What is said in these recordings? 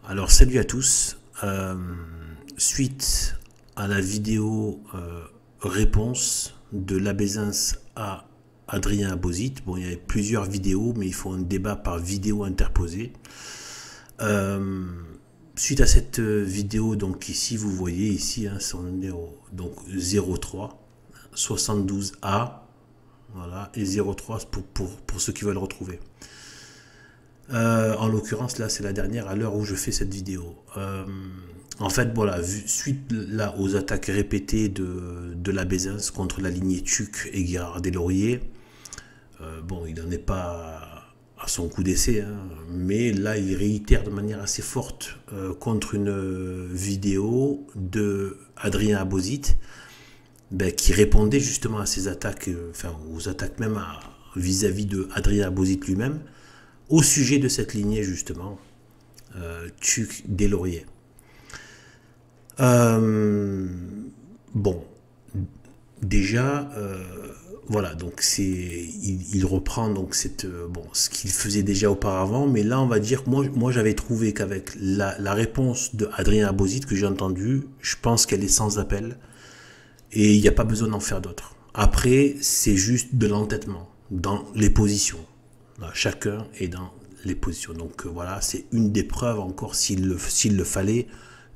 Alors salut à tous. Suite à la vidéo réponse de l'Abésins à Adrien Abosite, bon il y avait plusieurs vidéos mais il faut un débat par vidéo interposée. Suite à cette vidéo, donc ici vous voyez ici son numéro donc 03 72A, voilà, et 03 pour ceux qui veulent retrouver. En l'occurrence, là, c'est la dernière à l'heure où je fais cette vidéo. En fait, voilà, suite là aux attaques répétées de l'Abésins contre la lignée Tuc et Guérard des Lauriers, bon, il n'en est pas à son coup d'essai, hein, mais là, il réitère de manière assez forte contre une vidéo de Adrien Abosite, qui répondait justement à ces attaques, enfin aux attaques même vis-à-vis de Adrien Abosite lui-même, au sujet de cette lignée justement Tuc des Lauriers. Bon, déjà voilà, donc il reprend donc ce qu'il faisait déjà auparavant, mais là on va dire moi j'avais trouvé qu'avec la réponse de Adrien Abosite que j'ai entendue, je pense qu'elle est sans appel et il n'y a pas besoin d'en faire d'autres. Après, c'est juste de l'entêtement dans les positions. Chacun est dans les positions. Donc voilà, c'est une des preuves encore, s'il le fallait,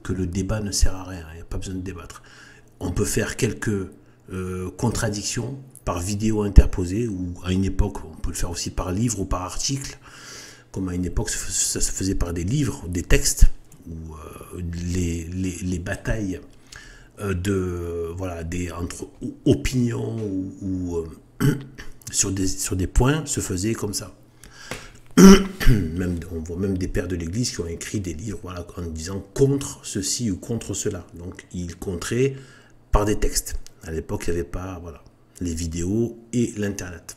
que le débat ne sert à rien. Il n'y a pas besoin de débattre. On peut faire quelques contradictions par vidéo interposée, ou à une époque, on peut le faire aussi par livre ou par article, comme à une époque, ça se faisait par des livres, des textes, où les batailles entre opinions ou sur des points se faisaient comme ça. On voit même des pères de l'église qui ont écrit des livres, voilà, en disant contre ceci ou contre cela. Donc ils contraient par des textes. À l'époque, il n'y avait pas les vidéos et l'internet.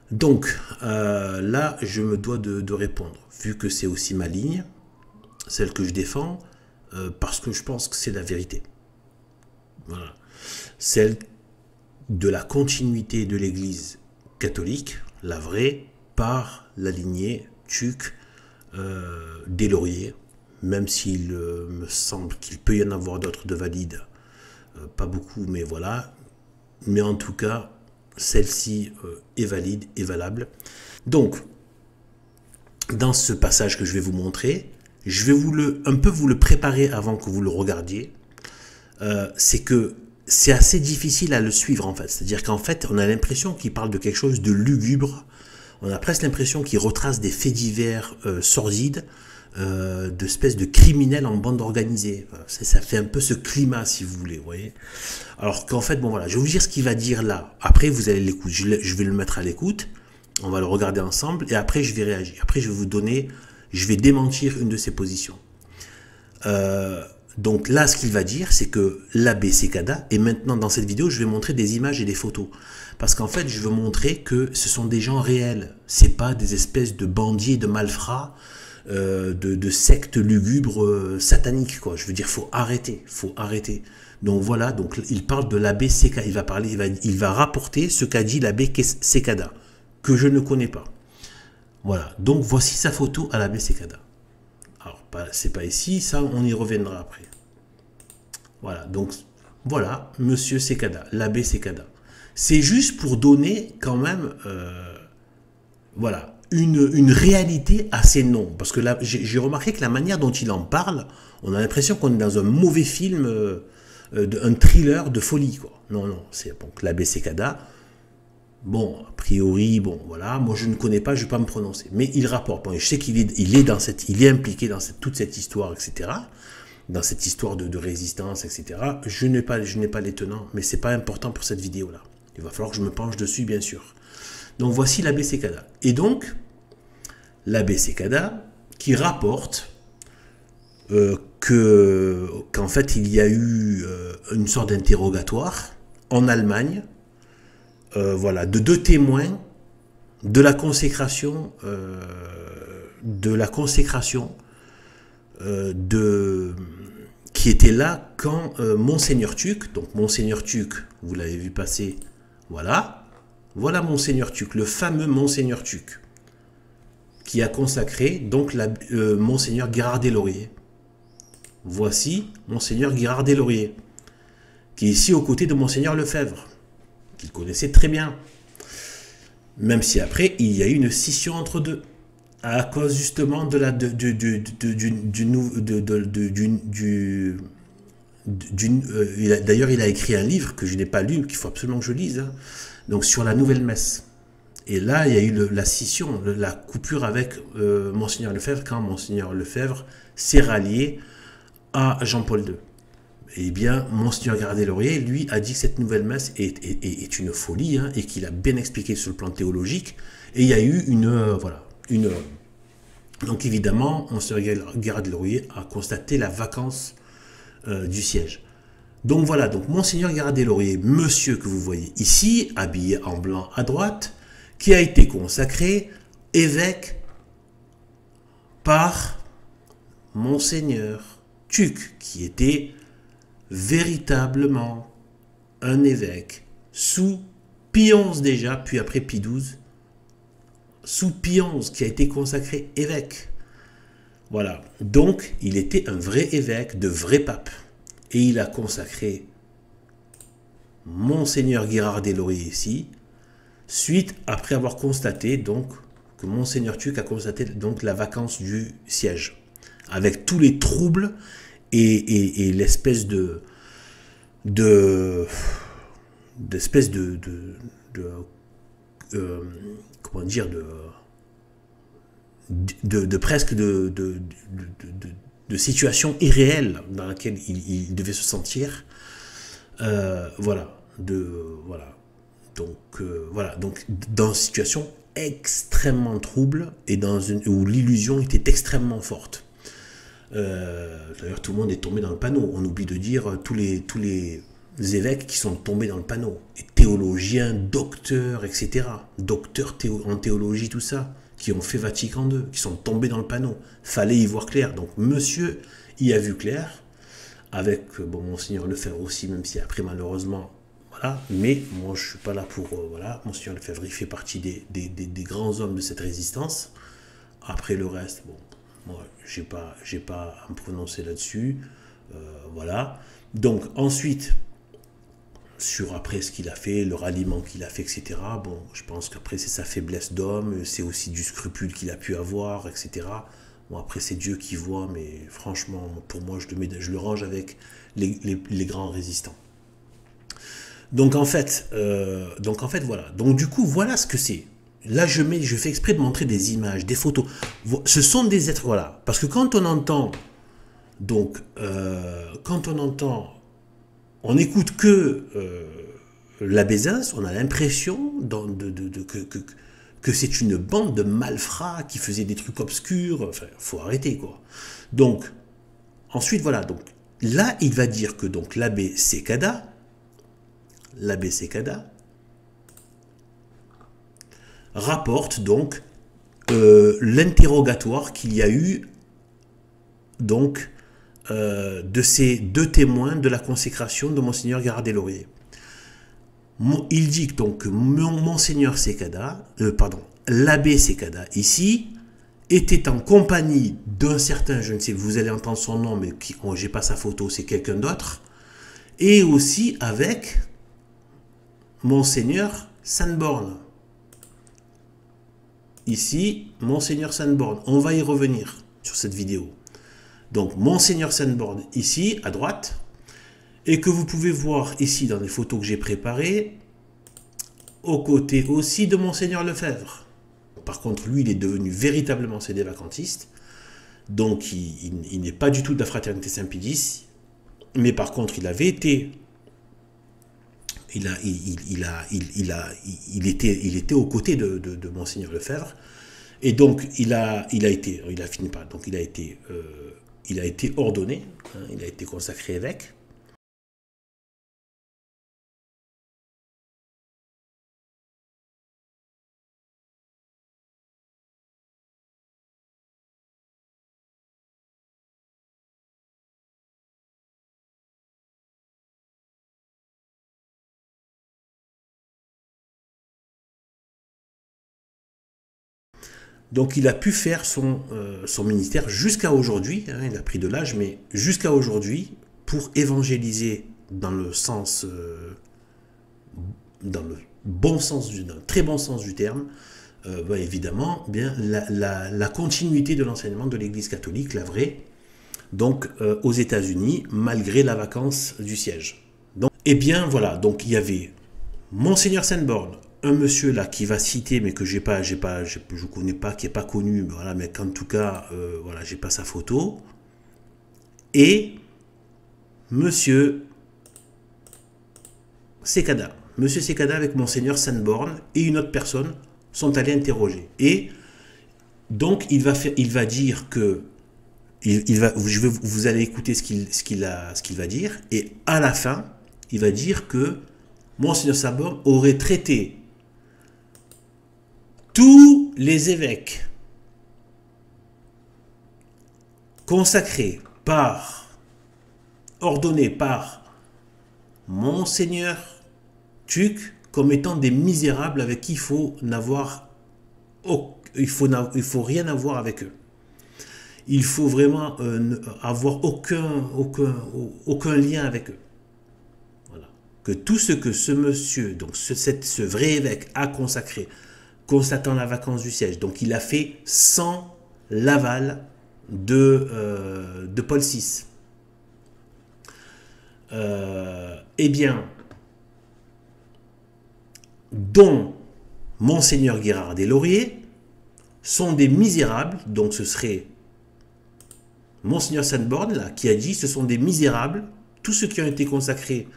Donc là, je me dois de répondre, vu que c'est aussi ma ligne, celle que je défends, parce que je pense que c'est la vérité. Voilà. Celle de la continuité de l'église catholique, la vraie, par la lignée Tuc des Lauriers, même s'il me semble qu'il peut y en avoir d'autres de valides, pas beaucoup, mais voilà. Mais en tout cas, celle-ci est valide et valable. Donc, dans ce passage que je vais vous montrer, je vais un peu vous le préparer avant que vous le regardiez. C'est que c'est assez difficile à le suivre en fait. C'est-à-dire qu'en fait, on a l'impression qu'il parle de quelque chose de lugubre. On a presque l'impression qu'il retrace des faits divers sordides, d'espèces de criminels en bande organisée. Ça fait un peu ce climat, si vous voulez, vous voyez. Alors qu'en fait, bon voilà, je vais vous dire ce qu'il va dire là. Après, vous allez l'écouter. Je vais le mettre à l'écoute. On va le regarder ensemble et après, je vais réagir. Après, je vais démentir une de ses positions. Donc là, ce qu'il va dire, c'est que l'abbé Sekada, et maintenant dans cette vidéo, je vais montrer des images et des photos. Parce qu'en fait, je veux montrer que ce sont des gens réels. C'est pas des espèces de bandits, de malfrats, de sectes lugubres sataniques, quoi. Je veux dire, faut arrêter. Donc voilà, donc il parle de l'abbé Sekada. Il va rapporter ce qu'a dit l'abbé Sekada, que je ne connais pas. Voilà, donc voici sa photo à l'abbé Sekada. Alors, c'est pas ici, ça, on y reviendra après. Voilà, donc, voilà, monsieur Sekada, l'abbé Sekada. C'est juste pour donner, quand même, voilà, une réalité à ces noms. Parce que là, j'ai remarqué que la manière dont il en parle, on a l'impression qu'on est dans un mauvais film, un thriller de folie, quoi. Non, c'est donc l'abbé Sekada. Bon, a priori, bon, voilà, moi je ne connais pas, je ne vais pas me prononcer. Mais il rapporte, bon, je sais qu'il est impliqué dans toute cette histoire, etc. Dans cette histoire de résistance, etc. Je n'ai pas les tenants, mais ce n'est pas important pour cette vidéo-là. Il va falloir que je me penche dessus, bien sûr. Donc voici l'abbé Sekada. Et donc, l'abbé Sekada, qui rapporte qu'en fait, il y a eu une sorte d'interrogatoire en Allemagne, voilà, de deux témoins de la consécration, qui était là quand Monseigneur Tuc, donc Monseigneur Tuc, vous l'avez vu passer, voilà Monseigneur Tuc, le fameux Monseigneur Tuc, qui a consacré donc Monseigneur Guérard des Lauriers. Voici Monseigneur Guérard des Lauriers, qui est ici aux côtés de Monseigneur Lefebvre, qu'il connaissait très bien. Même si après, il y a eu une scission entre deux, à cause justement de la d'ailleurs, il a écrit un livre que je n'ai pas lu, qu'il faut absolument que je lise, hein, donc sur la nouvelle messe. Et là, il y a eu la scission, la coupure avec Monseigneur Lefebvre, quand Monseigneur Lefebvre s'est rallié à Jean-Paul II. Eh bien, Monseigneur Guérard des Lauriers, lui, a dit que cette nouvelle messe est une folie, hein, et qu'il a bien expliqué sur le plan théologique. Et il y a eu donc évidemment, Monseigneur Guérard des Lauriers a constaté la vacance du siège. Donc voilà, donc Monseigneur Guérard des Lauriers, monsieur que vous voyez ici, habillé en blanc à droite, qui a été consacré évêque par Monseigneur Tuc, qui était véritablement un évêque sous Pie XI déjà, puis après Pie XII, sous Pie XI qui a été consacré évêque. Voilà, donc il était un vrai évêque, de vrai pape. Et il a consacré Monseigneur Guérard des Lauriers ici, suite après avoir constaté donc que Monseigneur Tuc a constaté donc la vacance du siège, avec tous les troubles et l'espèce d'espèce comment dire de presque de situation irréelle dans laquelle il devait se sentir. Voilà. Donc dans une situation extrêmement trouble et où l'illusion était extrêmement forte. D'ailleurs, tout le monde est tombé dans le panneau. On oublie de dire tous les évêques qui sont tombés dans le panneau. Et théologiens, docteurs, etc. Docteurs en théologie, tout ça, qui ont fait Vatican II, qui sont tombés dans le panneau. Fallait y voir clair. Donc, monsieur y a vu clair, avec Monseigneur Lefebvre aussi, même si après, malheureusement, voilà. Mais moi, je suis pas là pour... voilà, Monseigneur Lefebvre, il fait partie des grands hommes de cette résistance. Après le reste, bon... Moi, j'ai pas à me prononcer là-dessus. Voilà. Donc, ensuite, sur après ce qu'il a fait, le ralliement qu'il a fait, etc. Bon, je pense qu'après, c'est sa faiblesse d'homme, c'est aussi du scrupule qu'il a pu avoir, etc. Bon, après, c'est Dieu qui voit, mais franchement, pour moi, je le range avec les grands résistants. Donc, en fait, voilà. Donc, du coup, voilà ce que c'est. Là, je fais exprès de montrer des images, des photos. Ce sont des êtres, voilà. Parce que quand on entend, donc, on n'écoute que la Bézins, on a l'impression que c'est une bande de malfrats qui faisaient des trucs obscurs. Enfin, faut arrêter, quoi. Donc, ensuite, voilà. Donc, là, il va dire que donc l'abbé Sécada, rapporte donc l'interrogatoire qu'il y a eu donc de ces deux témoins de la consécration de Monseigneur Guérard des Lauriers. Il dit donc que Monseigneur Sécada, l'abbé Sécada ici, était en compagnie d'un certain, je ne sais, vous allez entendre son nom, mais j'ai pas sa photo, c'est quelqu'un d'autre, et aussi avec Monseigneur Sanborn. Ici, Monseigneur Sanborn. On va y revenir sur cette vidéo. Donc, Monseigneur Sanborn, ici, à droite. Et que vous pouvez voir ici dans les photos que j'ai préparées, aux côtés aussi de Monseigneur Lefebvre. Par contre, lui, il est devenu véritablement sédévacantiste. Donc, il n'est pas du tout de la fraternité Saint-Pédis. Mais par contre, il avait été... Il était aux côtés de Monseigneur Lefebvre, et donc il a été ordonné, hein, il a été consacré évêque. Donc il a pu faire son ministère jusqu'à aujourd'hui, hein, il a pris de l'âge, mais jusqu'à aujourd'hui, pour évangéliser dans le sens, dans le bon sens, dans le très bon sens du terme, évidemment, bien, la continuité de l'enseignement de l'Église catholique, la vraie, donc aux États-Unis, malgré la vacance du siège. Donc, eh bien voilà, donc il y avait Monseigneur Sanborn, un monsieur là qui va citer, mais que je connais pas, qui est pas connu, mais voilà, mais qu'en tout cas, voilà, j'ai pas sa photo, et Monsieur Cekada. Monsieur Cekada avec Monseigneur Sanborn et une autre personne sont allés interroger. Et donc il va dire que vous allez écouter ce qu'il va dire, et à la fin, il va dire que Monseigneur Sanborn aurait traité tous les évêques consacrés ordonnés par Monseigneur Tuc comme étant des misérables avec qui il faut rien avoir avec eux. Il faut vraiment avoir aucun lien avec eux. Voilà. Que tout ce que ce monsieur, donc ce vrai évêque a consacré, constatant la vacance du siège, donc il a fait sans l'aval de Paul VI. Eh bien, dont Monseigneur Guérard des Lauriers, sont des misérables, donc ce serait Monseigneur Sanborn là, qui a dit ce sont des misérables, tous ceux qui ont été consacrés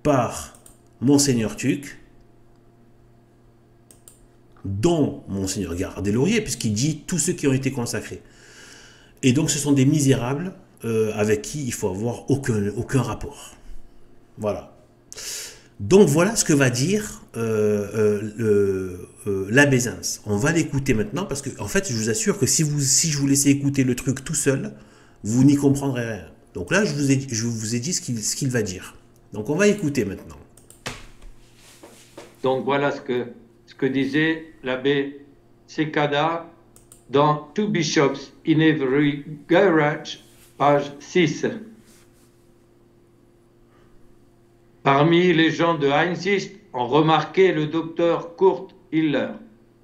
par Monseigneur Tuc, dont Monseigneur Guérard des Lauriers, puisqu'il dit tous ceux qui ont été consacrés. Et donc ce sont des misérables avec qui il faut avoir aucun rapport. Voilà. Donc voilà ce que va dire l'abbé Zins. On va l'écouter maintenant parce que en fait je vous assure que si je vous laissais écouter le truc tout seul, vous n'y comprendrez rien. Donc là je vous ai dit ce qu'il va dire. Donc on va écouter maintenant. Donc voilà ce que disait l'abbé Cekada dans Two Bishops in Every Garage, page 6. Parmi les gens de Einsicht, on remarquait le docteur Kurt Hiller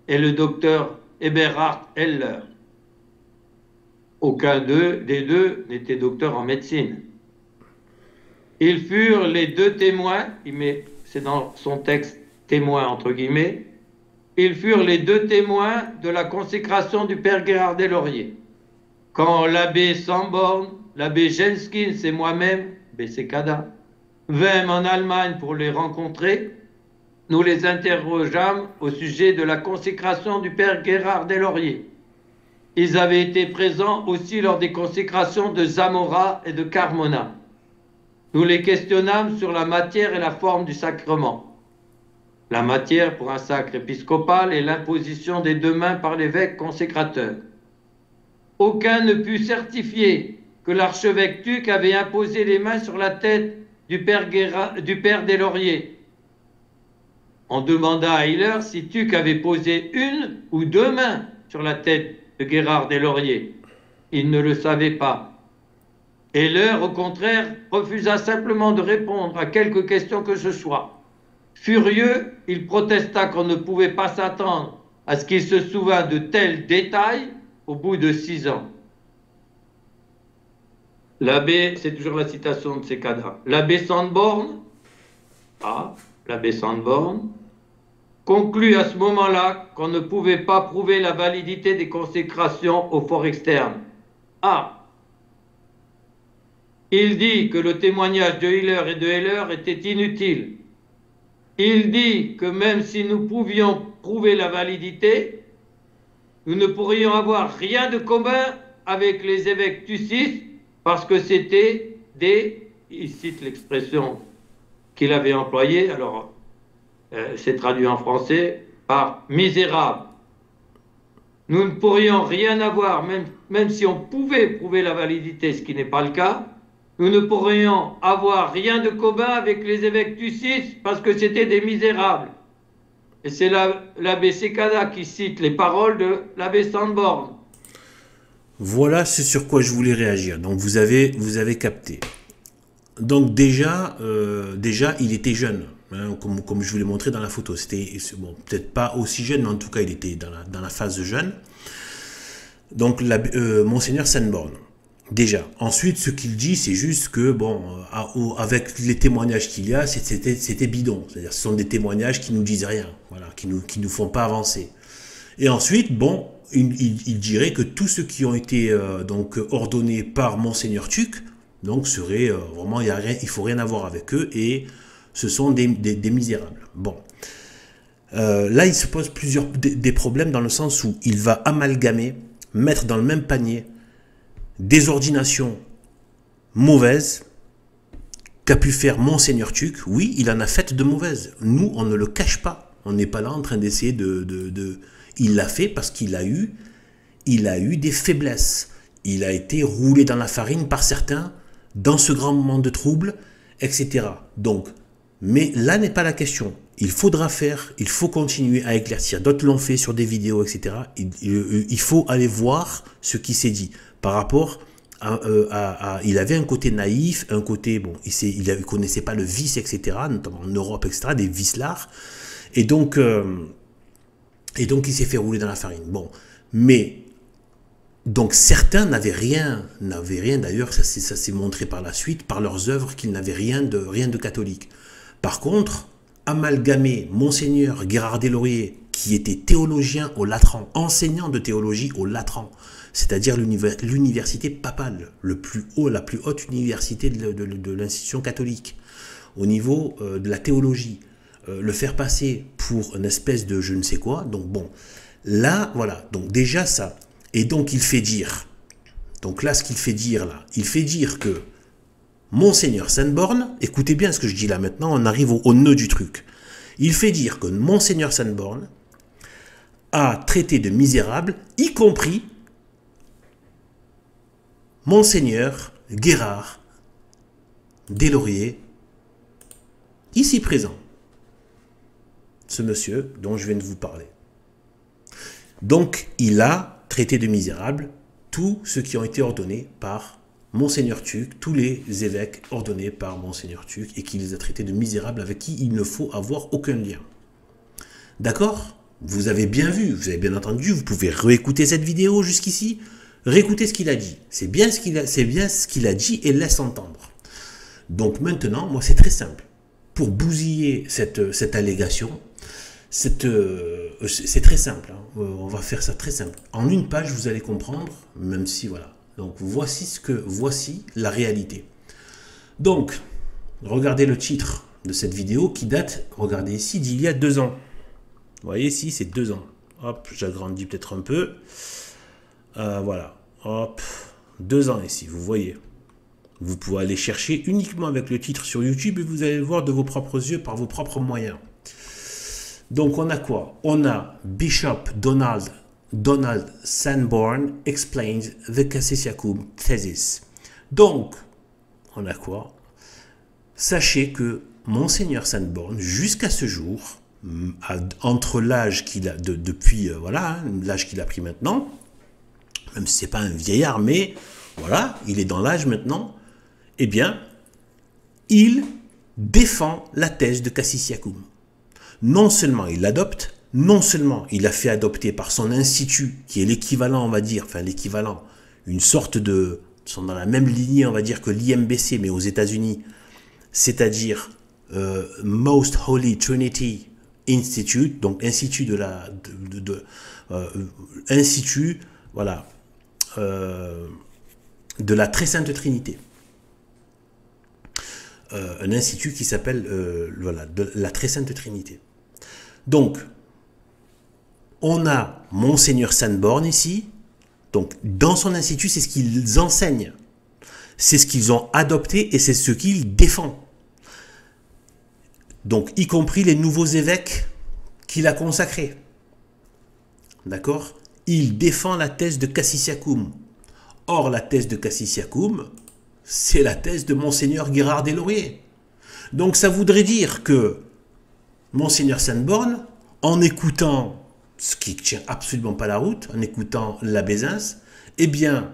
et le docteur Eberhard Heller. Aucun des deux n'était docteur en médecine. Ils furent les deux témoins, c'est dans son texte témoin entre guillemets, ils furent les deux témoins de la consécration du père Guérard des Lauriers. Quand l'abbé Sanborn, l'abbé Jenskins et moi-même, l'abbé Cekada, vînmes en Allemagne pour les rencontrer, nous les interrogeâmes au sujet de la consécration du père Guérard des Lauriers. Ils avaient été présents aussi lors des consécrations de Zamora et de Carmona. Nous les questionnâmes sur la matière et la forme du sacrement. La matière pour un sacre épiscopal et l'imposition des deux mains par l'évêque consécrateur. Aucun ne put certifier que l'archevêque Tuc avait imposé les mains sur la tête du père des Lauriers. On demanda à Hiller si Tuc avait posé une ou deux mains sur la tête de Guérard des Lauriers. Il ne le savait pas. Heller, au contraire, refusa simplement de répondre à quelque question que ce soit. Furieux, il protesta qu'on ne pouvait pas s'attendre à ce qu'il se souvînt de tels détails au bout de 6 ans. L'abbé, c'est toujours la citation de Cekada, l'abbé Sanborn, l'abbé Sanborn, conclut à ce moment-là qu'on ne pouvait pas prouver la validité des consécrations au fort externe. Il dit que le témoignage de Hiller et de Heller était inutile. Il dit que même si nous pouvions prouver la validité, nous ne pourrions avoir rien de commun avec les évêques tucistes parce que c'était il cite l'expression qu'il avait employée, alors c'est traduit en français par misérables. Nous ne pourrions rien avoir, même si on pouvait prouver la validité, ce qui n'est pas le cas, nous ne pourrions avoir rien de commun avec les évêques tucistes parce que c'était des misérables. Et c'est l'abbé Sekada qui cite les paroles de l'abbé Sanborn. Voilà ce sur quoi je voulais réagir. Donc vous avez capté. Donc déjà, il était jeune, hein, comme je vous l'ai montré dans la photo. C'était bon, peut-être pas aussi jeune, mais en tout cas il était dans la phase jeune. Donc Monseigneur Sanborn. Déjà. Ensuite, ce qu'il dit, c'est juste que, bon, avec les témoignages qu'il y a, c'était bidon. C'est-à-dire, ce sont des témoignages qui nous disent rien, voilà, qui nous font pas avancer. Et ensuite, bon, il dirait que tous ceux qui ont été donc ordonnés par Monseigneur Tuc, donc seraient vraiment, il faut rien avoir avec eux, et ce sont des misérables. Bon. Là, il se pose des problèmes dans le sens où il va amalgamer, mettre dans le même panier des ordinations mauvaises qu'a pu faire Monseigneur Tuc. Oui, il en a fait de mauvaises. Nous, on ne le cache pas. On n'est pas là en train d'essayer Il l'a fait parce qu'il a eu des faiblesses. Il a été roulé dans la farine par certains, dans ce grand moment de trouble, etc. Donc, mais là n'est pas la question. Il faut continuer à éclaircir. D'autres l'ont fait sur des vidéos, etc. Il faut aller voir ce qui s'est dit. Par rapport il avait un côté naïf, un côté, bon, il ne connaissait pas le vice, etc., notamment en Europe, etc., des vicelards, et donc il s'est fait rouler dans la farine. Bon, mais, donc certains n'avaient rien d'ailleurs, ça s'est montré par la suite, par leurs œuvres, qu'ils n'avaient rien de catholique. Par contre, amalgamer Monseigneur Gérard Deslauriers, qui était théologien au Latran, enseignant de théologie au Latran, c'est-à-dire l'université papale, la plus haute université de l'institution catholique, au niveau de la théologie, le faire passer pour une espèce de je ne sais quoi, donc bon, là, voilà, donc déjà ça, et donc il fait dire, donc là, ce qu'il fait dire là, il fait dire que Monseigneur Sanborn, écoutez bien ce que je dis là maintenant, on arrive au nœud du truc, il fait dire que Monseigneur Sanborn a traité de misérable, y compris Monseigneur Gérard Deslauriers, ici présent, ce monsieur dont je viens de vous parler. Donc, il a traité de misérables tous ceux qui ont été ordonnés par Monseigneur Tuc, tous les évêques ordonnés par Monseigneur Tuc, et qui les a traités de misérables avec qui il ne faut avoir aucun lien. D'accord? Vous avez bien vu, vous avez bien entendu, vous pouvez réécouter cette vidéo jusqu'ici. Réécoutez ce qu'il a dit. C'est bien ce qu'il a dit et laisse entendre. Donc maintenant, moi c'est très simple. Pour bousiller cette allégation, c'est très simple. Hein. On va faire ça très simple. En une page, vous allez comprendre, même si voilà. Donc voici la réalité. Donc, regardez le titre de cette vidéo qui date, regardez ici, d'il y a 2 ans. Vous voyez ici, c'est 2 ans. Hop, j'agrandis peut-être un peu. Voilà, hop, 2 ans ici, vous voyez. Vous pouvez aller chercher uniquement avec le titre sur YouTube et vous allez le voir de vos propres yeux par vos propres moyens. Donc on a quoi? On a Bishop Donald Sanborn explains the Cassisiacum Thesis. Donc, on a quoi? Sachez que Monseigneur Sanborn, jusqu'à ce jour, entre l'âge qu'il a, depuis, voilà, l'âge qu'il a pris maintenant, même si ce n'est pas un vieillard, mais voilà, il est dans l'âge maintenant, eh bien, il défend la thèse de Cassisiacum. Non seulement il l'adopte, non seulement il a fait adopter par son institut, qui est l'équivalent, on va dire, enfin l'équivalent, une sorte de, sont dans la même lignée, on va dire, que l'IMBC, mais aux États-Unis, c'est-à-dire Most Holy Trinity Institute, donc institut de la, institut, voilà, de la Très Sainte Trinité. Un institut qui s'appelle voilà, de la Très Sainte Trinité. Donc, on a Monseigneur Sanborn ici. Donc, dans son institut, c'est ce qu'ils enseignent. C'est ce qu'ils ont adopté et c'est ce qu'ils défendent. Donc, y compris les nouveaux évêques qu'il a consacrés. D'accord? Il défend la thèse de Cassisiacum. Or, la thèse de Cassisiacum, c'est la thèse de Monseigneur Gérard Deslauriers. Donc, ça voudrait dire que Monseigneur Sanborn, en écoutant ce qui ne tient absolument pas la route, en écoutant la Bézins, eh bien,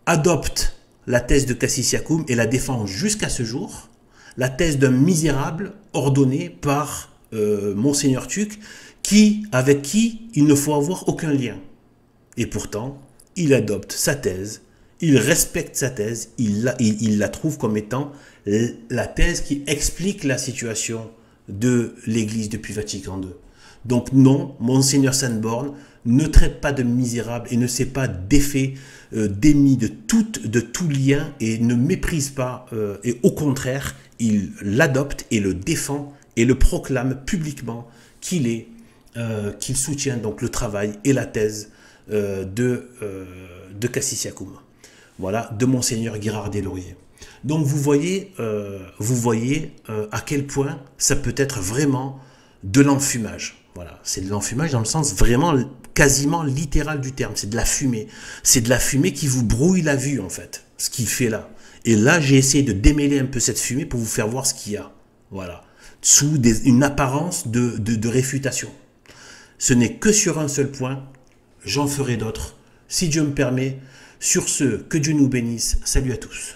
adopte la thèse de Cassis Yacoum et la défend jusqu'à ce jour, la thèse d'un misérable ordonné par Monseigneur Tuc, avec qui il ne faut avoir aucun lien. Et pourtant, il adopte sa thèse, il respecte sa thèse, il la trouve comme étant la thèse qui explique la situation de l'Église depuis Vatican II. Donc non, Monseigneur Sainte-Borne ne traite pas de misérable et ne s'est pas défait, démis de tout lien et ne méprise pas, et au contraire, il l'adopte et le défend et le proclame publiquement qu'il soutient donc le travail et la thèse de Cassis Yacoum. Voilà, de Monseigneur Guérard Deslauriers. Donc vous voyez à quel point ça peut être vraiment de l'enfumage. Voilà, c'est de l'enfumage dans le sens vraiment quasiment littéral du terme. C'est de la fumée. C'est de la fumée qui vous brouille la vue en fait, ce qu'il fait là. Et là, j'ai essayé de démêler un peu cette fumée pour vous faire voir ce qu'il y a. Voilà, sous une apparence de réfutation. Ce n'est que sur un seul point. J'en ferai d'autres, si Dieu me permet. Sur ce, que Dieu nous bénisse. Salut à tous.